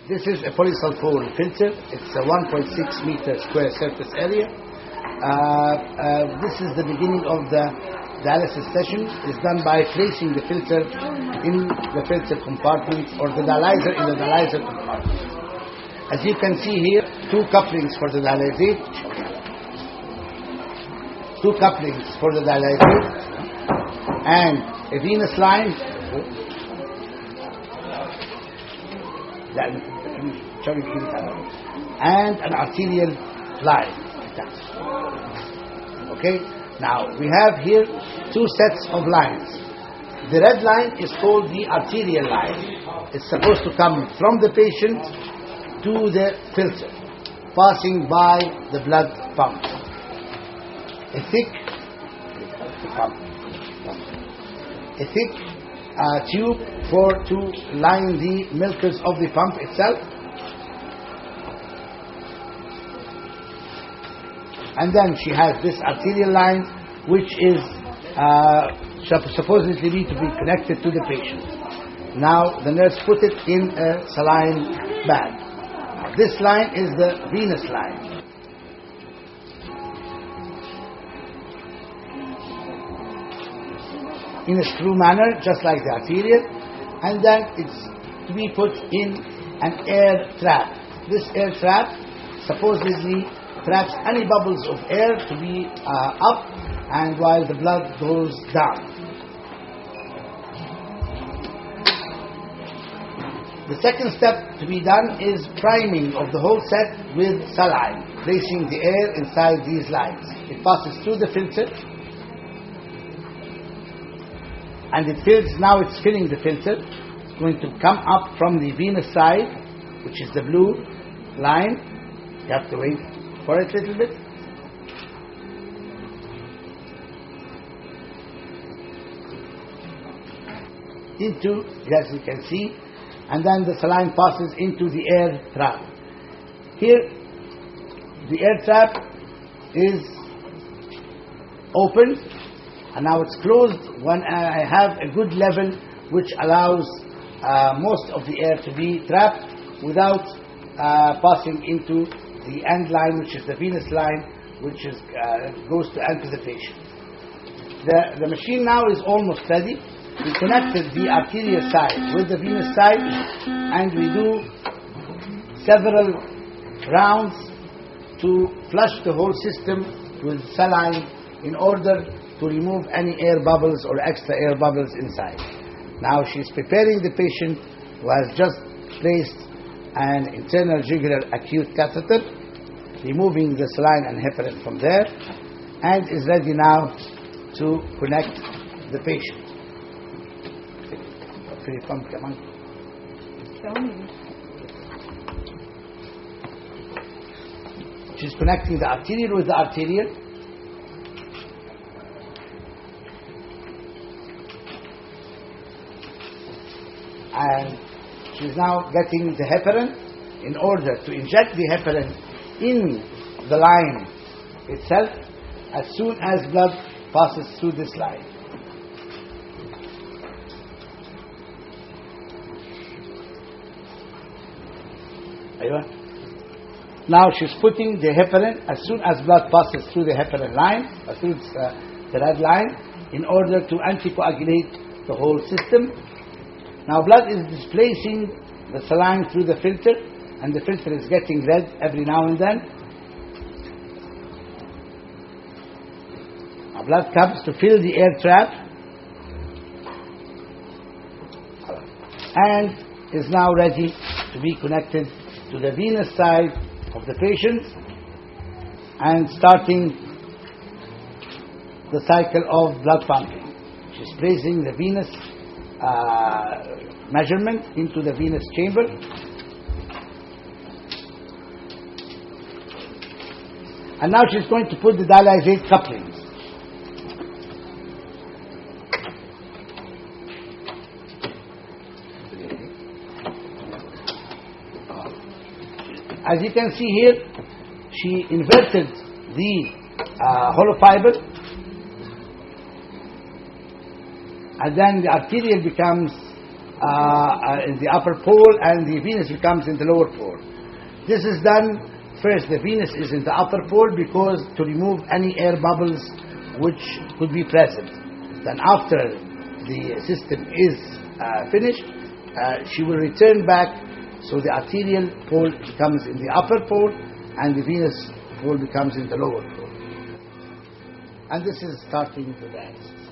This is a polysulfone filter. It's a 1.6 meter square surface area. This is the beginning of the dialysis session. It's done by placing the filter in the filter compartment or the dialyzer in the dialyzer compartment. As you can see here, two couplings for the dialysate. Two couplings for the dialysate and a venous line and an arterial line attached. Okay, now we have here two sets of lines. The red line is called the arterial line. It's supposed to come from the patient to the filter, passing by the blood pump. A thick tube to line the milkers of the pump itself, and then she has this arterial line, which is supposedly to be connected to the patient. Now the nurse put it in a saline bag. This line is the venous line. In a screw manner, just like the arterial, and then it's to be put in an air trap. This air trap supposedly traps any bubbles of air to be up, and while the blood goes down. The second step to be done is priming of the whole set with saline, placing the air inside these lines. It passes through the filter, and it fills. Now it's filling the filter. It's going to come up from the venous side, which is the blue line. You have to wait for it a little bit. Into, as you can see, and then the saline passes into the air trap. Here, the air trap is open, and now it's closed when I have a good level which allows most of the air to be trapped without passing into the end line, which is the venous line, which is goes to enter the patient. The machine now is almost ready. We connected the arterial side with the venous side, and we do several rounds to flush the whole system with saline in order to remove any air bubbles or extra air bubbles inside. Now she's preparing the patient who has just placed an internal jugular acute catheter, removing the saline and heparin from there, and is ready now to connect the patient. She's connecting the arterial with the arterial. And she's now getting the heparin in order to inject the heparin in the line itself as soon as blood passes through this line. Now she's putting the heparin as soon as blood passes through the heparin line, through the red line, in order to anticoagulate the whole system. Now blood is displacing the saline through the filter, and the filter is getting red every now and then. Now blood comes to fill the air trap and is now ready to be connected to the venous side of the patient and starting the cycle of blood pumping. She's placing the venous measurement into the venous chamber, and now she's going to put the dialysate couplings. As you can see here, she inverted the hollow fiber, and then the arterial becomes in the upper pole, and the venous becomes in the lower pole. This is done first. The venous is in the upper pole because to remove any air bubbles which could be present. Then after the system is finished, she will return back, so the arterial pole becomes in the upper pole and the venous pole becomes in the lower pole. And this is starting the dialysis.